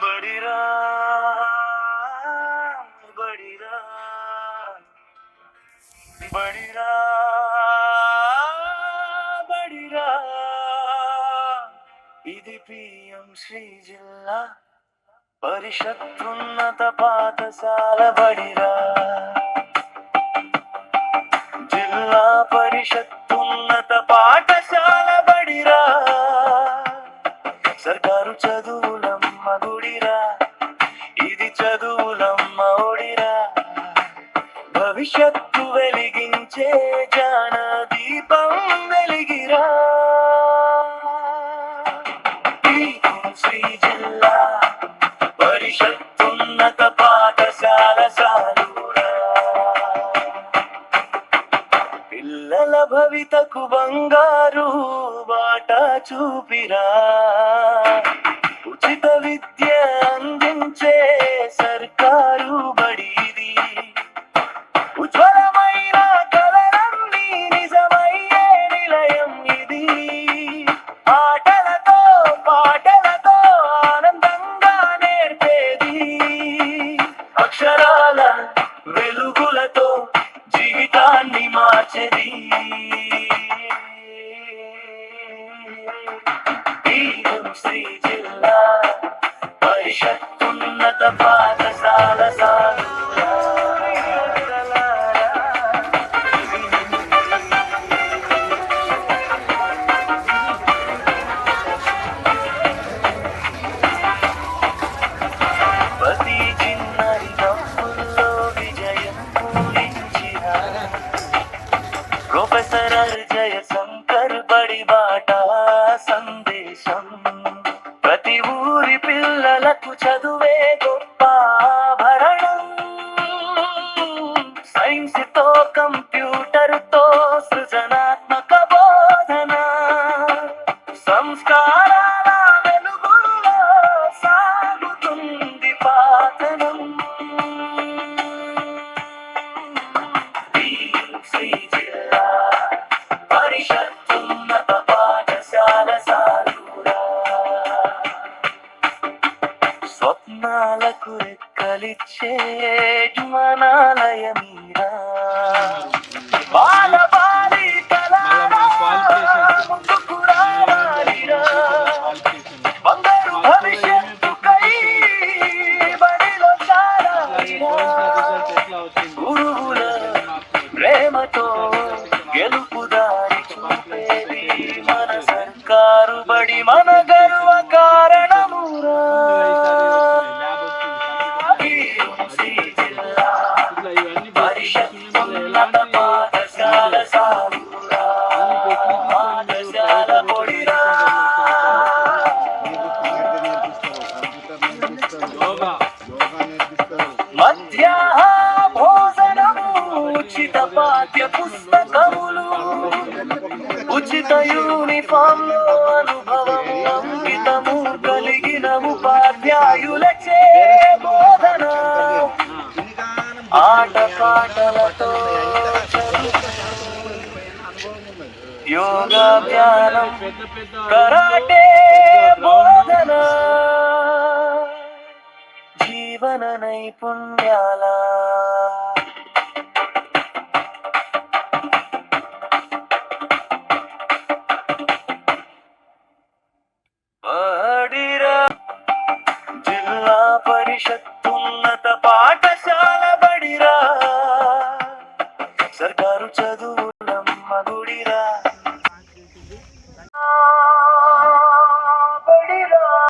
బడిరా బడిరా బడిరా బడిరా ఇది పిఎం శ్రీ జిల్లా పరిషత్తున్నత పాఠశాల బడిరా జిల్లా పరిషత్తున్నత పాఠశాల బడిరా సర్కారు చదువులమ్మ గుడిరా ఇది చదువులమ్మ ఒడిరా భవిష్యత్తు వెలిగించే జాన దీపం వెలిగిరా శ్రీ జిల్లా పరిషత్తున్నత పాఠశాల సాలూరా పిల్లల భవితకు బంగారు బాట చూపిరా ఉచిత విద్య అందించే సర్కారు బడిది ఉజ్వలమైన కలలన్నీ నిజమయ్యే నిలయం ఇది ఆటలతో పాటలతో ఆనందంగా నేర్పేది అక్షరాల వెలుగులతో జీవితాన్ని మార్చేది శ్రీ జిల్లా పరిషత్తున్నత పాఠశాల సాలూరా ప్రతి చిన్నరి నవ్వుల్లో విజయం పూరించిన ప్రొఫెసర్ అర్జయ శంకర్ బడి బాట సందేశం ప్రతి ఊరి పిల్లలకు చదువే గొప్ప ఆభరణం సైన్స్ తో కంప్యూటర్ తో సృజనాత్మక బోధన సంస్కారాల వెలుగుల్లో సాగుతుంది పాఠనం శ్రీ జిల్లా పరిషత్తున్నత పాఠశాల సాలూరా స్వప్నాలకు రెక్కలిచ్చే మనాలయమీరా బాల బాలికల ముందుకు రావాలిరా బంగారు భవిష్యత్తుకై బడిలో చాలాలిరా గురువుల ప్రేమతో గెలుపు దారి చూపేది మన సర్కారు బడి మన గర్వ కారణమురా శ్రీ జిల్లా పరిషత్తున్నత పాఠశాల సాలూరా పాఠశాల బడిరా మధ్యాహ్న భోజనము ఉచిత పాఠ్య పుస్తకములు ఉచిత యూనిఫామ్లు అనుభవం అంకితము కలిగిన ఉపాధ్యాయులచే బోధన ఆట పాటలతో యోగా ధ్యానం కరాటే బోధన జీవన నైపుణ్యాల బడిరా జిల్లా పరిషత్తున్నత పాఠశాల బడిరా సర్కారు చదువు